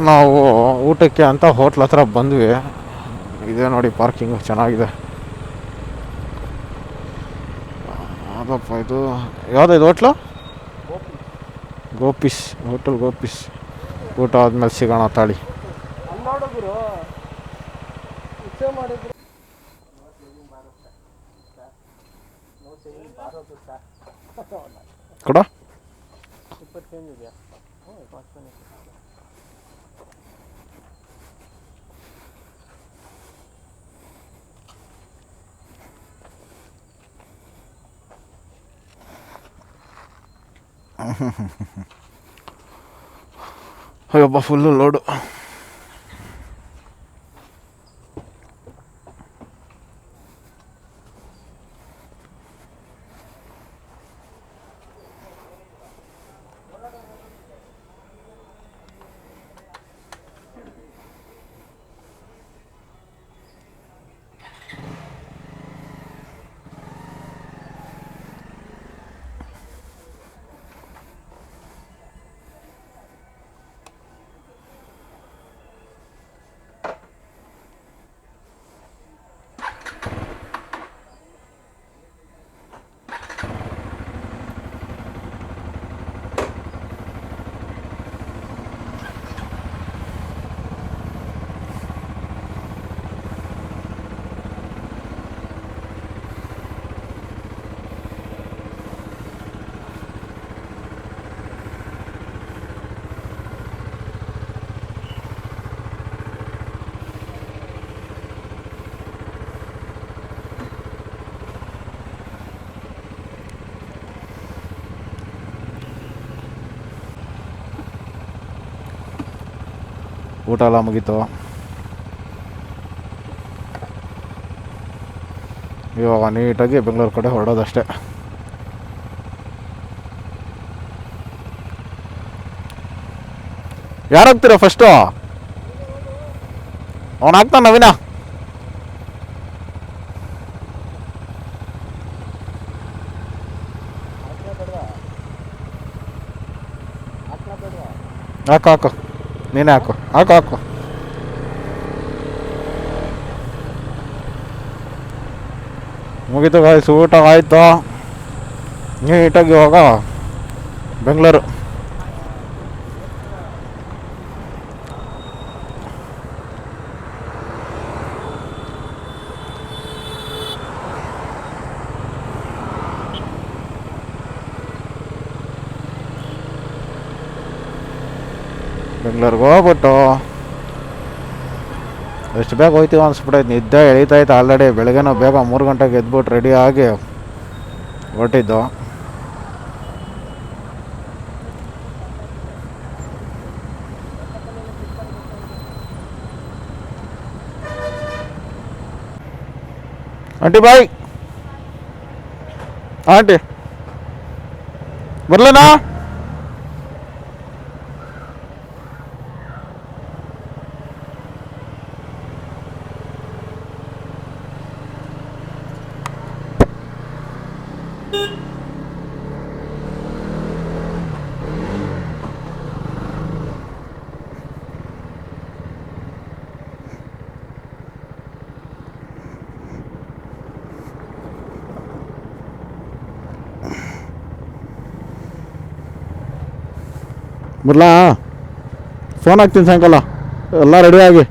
ನಾವು ಊಟಕ್ಕೆ ಅಂತ ಹೋಟ್ಲ್ ಹತ್ರ ಬಂದ್ವಿ. ಇದೆ ನೋಡಿ ಪಾರ್ಕಿಂಗ್ ಚೆನ್ನಾಗಿದೆ. ಅದಪ್ಪ ಇದು ಯಾವುದೋ ಇದು ಹೋಟ್ಲು? ಗೋಪೀಸ್ ಹೋಟೆಲ್ ಗೋಪೀಸ್. ಊಟ ಆದ್ಮೇಲೆ ಸಿಗೋಣ ತಾಳಿ. ಕೊಡ ಅಯ್ಯಪ್ಪ ಫುಲ್ಲು ಲೋಡು. ಊಟ ಎಲ್ಲ ಮುಗೀತು. ಇವಾಗ ನೀಟಾಗಿ ಬೆಂಗಳೂರು ಕಡೆ ಹೊರಡೋದಷ್ಟೇ. ಯಾರು ಹೋಗ್ತೀರಾ ಫಸ್ಟು? ಅವನು ಹಾಕ್ತಾನೆ ನವೀನ. ಹಾಕು ಹಾಕು, ನೀನೇ ಹಾಕು, ಹಾಕು ಹಾಕು. ಮುಗೀತು ಗಾಯ್ಸ್, ಊಟ ಆಯಿತು. ನೀಟಾಗಿ ಇವಾಗ ಬೆಂಗಳೂರು. ಬೆಂಗಳೂರಿಗೆ ಹೋಗ್ಬಿಟ್ಟು ಎಷ್ಟು ಬೇಗ ಹೋಗ್ತೀವಿ ಅನ್ಸ್ಬಿಟ್ಟೈತೆ. ನಿದ್ದೆ ಎಳೀತೈತೆ ಆಲ್ರೆಡಿ. ಬೆಳಗ್ಗೆನೂ ಬೇಗ 3 ಗಂಟೆಗೆ ಎದ್ಬಿಟ್ಟು ರೆಡಿ ಆಗಿ ಹೊರಟಿದ್ದು. ಆಂಟಿ ಬಾಯ್. ಆಂಟಿ ಬರ್ಲನಾ? ಬರ್ಲಾ? ಫೋನ್ ಹಾಕ್ತೀನಿ ಸಾಯಂಕಾಲ, ಎಲ್ಲ ರೆಡಿಯಾಗಿ.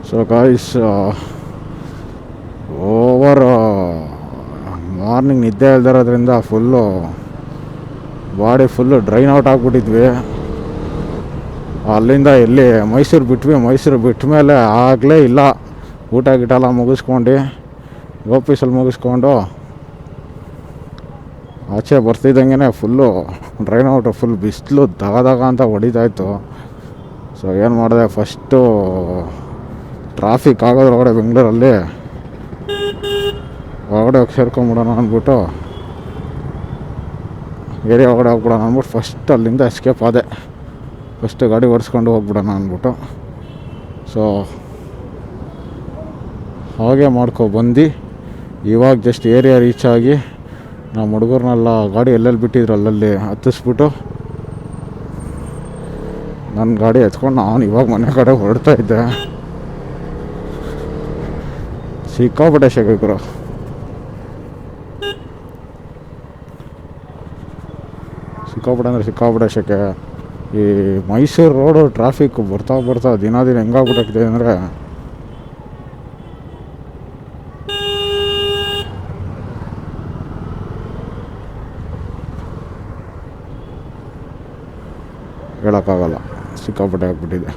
ಸೊ ಗಾಯ್ಸ್, ಓವರ್ ಮಾರ್ನಿಂಗ್ ನಿದ್ದೆ ಇಲ್ದಿರೋದ್ರಿಂದ full body full drain out ಆಗಿಬಿಟ್ಟಿದ್ವಿ. ಅಲ್ಲಿಂದ ಎಲ್ಲಿ ಮೈಸೂರು ಬಿಟ್ವಿ. ಮೈಸೂರು ಬಿಟ್ಟ ಮೇಲೆ ಆಗಲೇ ಇಲ್ಲ. ಊಟ ಗೀಟ ಎಲ್ಲ ಮುಗಿಸ್ಕೊಂಡು ಗೋಪೀಸಲ್ಲಿ ಮುಗಿಸ್ಕೊಂಡು ಆಚೆ ಬರ್ತಿದ್ದಂಗೆ ಫುಲ್ಲು ಡ್ರೈನ್ ಔಟು. ಫುಲ್ ಬಿಸಿಲು ದಗ ಅಂತ ಹೊಡಿತಾಯಿತ್ತು. ಸೊ ಏನು ಮಾಡಿದೆ, ಫಸ್ಟು ಟ್ರಾಫಿಕ್ ಆಗೋದ್ರೊಳಗಡೆ ಬೆಂಗಳೂರಲ್ಲಿ ಒಳಗಡೆ ಹೋಗಿ ಸೇರ್ಕೊಂಬಿಡೋಣ ಅಂದ್ಬಿಟ್ಟು, ಏರಿಯಾ ಒಳಗಡೆ ಹೋಗ್ಬಿಡೋಣ ಅಂದ್ಬಿಟ್ಟು ಫಸ್ಟ್ ಅಲ್ಲಿಂದ ಎಸ್ಕೇಪ್ ಆದೆ. ಫಸ್ಟು ಗಾಡಿ ಓಡಿಸ್ಕೊಂಡು ಹೋಗ್ಬಿಡೋಣ ಅಂದ್ಬಿಟ್ಟು. ಸೊ ಹಾಗೆ ಬಂದು ಇವಾಗ ಜಸ್ಟ್ ಏರಿಯಾ ರೀಚ್ ಆಗಿ ನಮ್ಮ ಹುಡುಗರನ್ನೆಲ್ಲ ಗಾಡಿ ಎಲ್ಲೆಲ್ಲಿ ಬಿಟ್ಟಿದ್ರು ಅಲ್ಲಲ್ಲಿ ಹತ್ತಿಸ್ಬಿಟ್ಟು ನನ್ನ ಗಾಡಿ ಎತ್ಕೊಂಡು ನಾನು ಇವಾಗ ಮನೆ ಕಡೆ ಹೊರಡ್ತಾ ಇದ್ದೆ. ಸಿಕ್ಕಾಪಟ್ಟೆ ಶೇಖರು. ಸಿಕ್ಕಾಪಟ್ಟೆ ಅಂದರೆ ಸಿಕ್ಕಾಪಟ್ಟೆ ಶೆಕೆ. ಈ ಮೈಸೂರು ರೋಡು ಟ್ರಾಫಿಕ್ ಬರ್ತಾ ದಿನ ಹೆಂಗಾಗ್ಬಿಟ್ಟಿದೆ ಅಂದರೆ ಹೇಳೋಕ್ಕಾಗಲ್ಲ. ಸಿಕ್ಕಾಪಟ್ಟೆ ಆಗ್ಬಿಟ್ಟಿದೆ.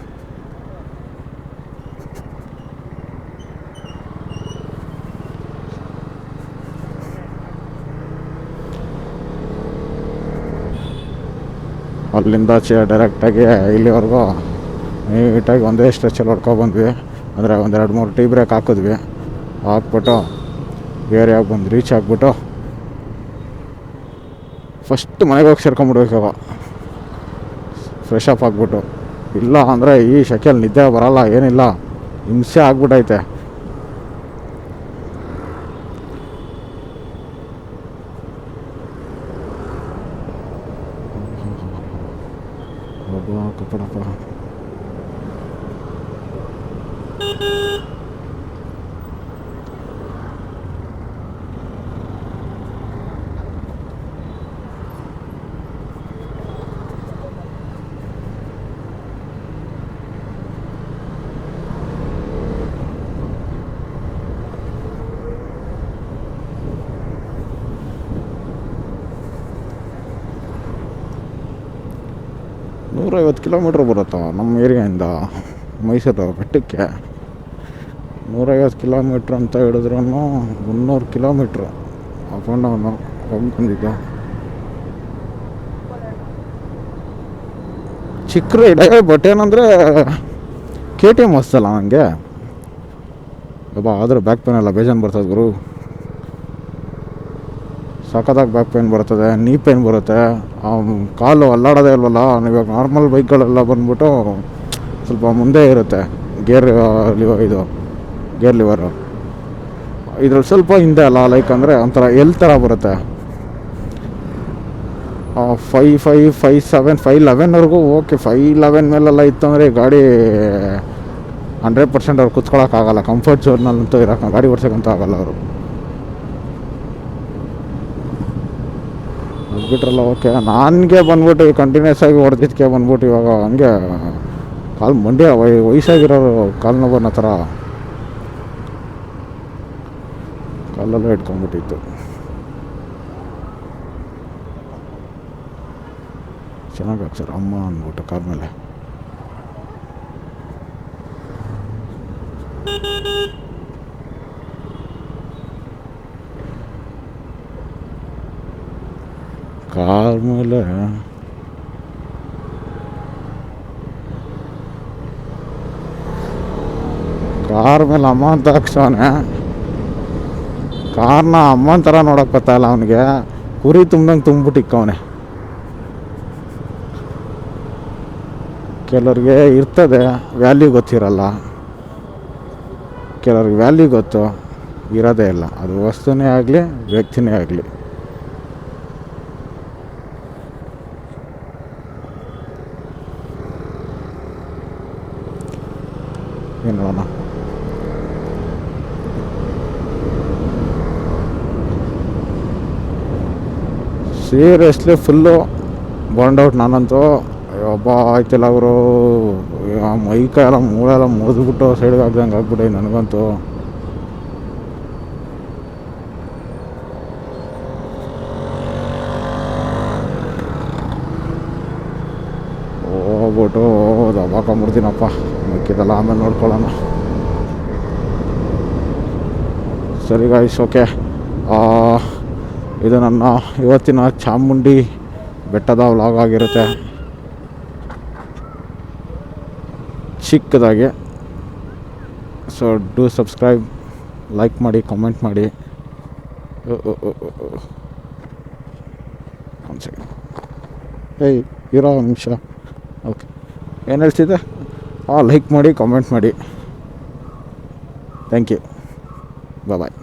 ಅಲ್ಲಿಂದ ಡೈರೆಕ್ಟಾಗಿ ಇಲ್ಲಿವರೆಗೂ ನೀಟಾಗಿ ಒಂದೇ ಸ್ಟ್ರೆಚಲ್ಲಿ ಹೊಡ್ಕೊಬಂದ್ವಿ. ಅಂದರೆ ಒಂದು 2-3 ಟೀ ಬ್ರೇಕ್ ಹಾಕಿದ್ವಿ. ಹಾಕ್ಬಿಟ್ಟು ಏರಿಯಾಗಿ ಬಂದು ರೀಚ್ ಆಗಿಬಿಟ್ಟು ಫಸ್ಟ್ ಮನೆಗೆ ಹೋಗಿ ಸೇರ್ಕೊಂಬಿಡ್ಬೇಕು ಫ್ರೆಶ್ ಅಪ್ ಆಗಿಬಿಟ್ಟು. ಇಲ್ಲ ಅಂದರೆ ಈ ಶೆಕೆಯಲ್ಲಿ ನಿದ್ದೆ ಬರೋಲ್ಲ, ಏನಿಲ್ಲ, ಹಿಂಸೆ ಆಗ್ಬಿಟ್ಟೈತೆ. ಕಪ್ಪಡಪ್ಪ. 150 ಕಿಲೋಮೀಟ್ರ್ ಬರುತ್ತವ ನಮ್ಮ ಏರಿಯಾಯಿಂದ ಮೈಸೂರು ಬೆಟ್ಟಕ್ಕೆ. 150 ಕಿಲೋಮೀಟ್ರ್ ಅಂತ ಹೇಳಿದ್ರೂ 300 ಕಿಲೋಮೀಟ್ರು ಅಪ್ ಆ್ಯಂಡ್ ಡೌನು ಹೋಗಿ ಬಂದಿದ್ದು. ಚಿಕ್ಕ ರೈಡ್ ಬಟ್ ಏನಂದರೆ KTM ಮಸ್ತಲ್ಲ ನನಗೆ. ಒಬ್ಬ ಆದರೂ ಬ್ಯಾಕ್ ಪೇನ್ ಎಲ್ಲ ಬೇಜಾನ್ ಬರ್ತದೆ ಗುರು. ಸಖತ್ತಾಗಿ ಬ್ಯಾಕ್ ಪೇನ್ ಬರ್ತದೆ, ನೀ ಪೇನ್ ಬರುತ್ತೆ, ಕಾಲು ಅಲ್ಲಾಡೋದೇ ಇಲ್ವಲ್ಲ. ಇವಾಗ ನಾರ್ಮಲ್ ಬೈಕ್ಗಳೆಲ್ಲ ಬಂದ್ಬಿಟ್ಟು ಸ್ವಲ್ಪ ಮುಂದೆ ಇರುತ್ತೆ ಇದು ಗೇರ್ ಲಿವರು. ಇದ್ರಲ್ಲಿ ಸ್ವಲ್ಪ ಹಿಂದೆ ಅಲ್ಲ, ಲೈಕ್ ಅಂದರೆ ಒಂಥರ ಥರ ಬರುತ್ತೆ. 5.5, 5.7, 5.11ವರೆಗೂ ಓಕೆ. 5.11 ಮೇಲೆಲ್ಲ ಇತ್ತಂದರೆ ಗಾಡಿ 100% ಅವ್ರು ಕೂತ್ಕೊಳ್ಳೋಕ್ಕಾಗಲ್ಲ. ಕಂಫರ್ಟ್ ಝೋನ್ನಲ್ಲಂತೂ ಇರೋಕೆ ಗಾಡಿ ಓಡ್ಸೋಕ್ಕಂತೂ ಆಗಲ್ಲ ಅವರು. ಬಿಟ್ರಲ್ಲ ಓಕೆ. ನನಗೆ ಬಂದ್ಬಿಟ್ಟು ಕಂಟಿನ್ಯೂಸ್ ಆಗಿ ಹೊಡೆದಿದ್ದಕ್ಕೆ ಬಂದ್ಬಿಟ್ಟು ಇವಾಗ ಹಂಗೆ ಕಾಲು ಮಂಡ್ಯ ವಯಸ್ಸಾಗಿರೋರು ಕಾಲು ನೋವನ್ನ ಥರ ಕಾಲೆಲ್ಲ ಇಟ್ಕೊಂಡ್ಬಿಟ್ಟಿತ್ತು. ಚೆನ್ನಾಗಿ ಹಾಕ್ಸರ್ ಅಮ್ಮ ಅಂದ್ಬಿಟ್ಟು ಕಾರ್ ಮೇಲೆ. ಕಾರ್ ಮೇಲೆ ಅಮ್ಮ ಅಂತ ಹಾಕ್ಸವನೆ. ಕಾರ್ನ ಅಮ್ಮನ ಥರ ನೋಡೋಕೆ ಗೊತ್ತಾಯಿಲ್ಲ ಅವನಿಗೆ. ಕುರಿ ತುಂಬ್ದಂಗೆ ತುಂಬಿಬಿಟ್ಟು ಇಕ್ಕವನೆ. ಕೆಲವ್ರಿಗೆ ಇರ್ತದೆ ವ್ಯಾಲ್ಯೂ ಗೊತ್ತಿರಲ್ಲ, ಕೆಲವ್ರಿಗೆ ವ್ಯಾಲ್ಯೂ ಗೊತ್ತು ಇರೋದೇ ಇಲ್ಲ. ಅದು ವಸ್ತುನೇ ಆಗಲಿ ವ್ಯಕ್ತಿನೇ ಆಗಲಿ. ಏನು ನೋಡೋಣ. ಸೀರಿಯಸ್ಲಿ ಫುಲ್ಲು ಬಾಂಡ್ ಔಟ್ ನಾನಂತೂ. ಒಬ್ಬ ಆಯ್ತಿಲ್ಲ ಅವರು ಮೈಕೈ ಎಲ್ಲ ಮೂಳೆಲ್ಲ ಮುರಿದ್ಬಿಟ್ಟು ಸೈಡ್ಗೆ ಆಗ್ದಂಗೆ ಆಗ್ಬಿಟ್ಟೆ ನನಗಂತೂ. ಹೋಗ್ಬಿಟ್ಟು ದಬ್ಬಾಕೊಂಬಿಡ್ತೀನಪ್ಪ. ಮಿಕ್ಕಿದೆಲ್ಲ ಆಮೇಲೆ ನೋಡ್ಕೊಳ್ಳೋಣ. ಸರಿ ಗಾಯ್ಸ್, ಓಕೆ. ಇದು ನನ್ನ ಇವತ್ತಿನ ಚಾಮುಂಡಿ ಬೆಟ್ಟದ ವ್ಲಾಗ್ ಆಗಿರುತ್ತೆ, ಚಿಕ್ಕದಾಗಿ. ಸೊ ಡೂ ಸಬ್ಸ್ಕ್ರೈಬ್, ಲೈಕ್ ಮಾಡಿ, ಕಮೆಂಟ್ ಮಾಡಿ. ಒಂದು ಸೆಕೆಂಡ್, ಇರೋ ಒಂದು ನಿಮಿಷ. ಓಕೆ, ಏನು ಹೇಳ್ತಿದ್ದೆ? ಲೈಕ್ ಮಾಡಿ, ಕಮೆಂಟ್ ಮಾಡಿ. Thank you, bye.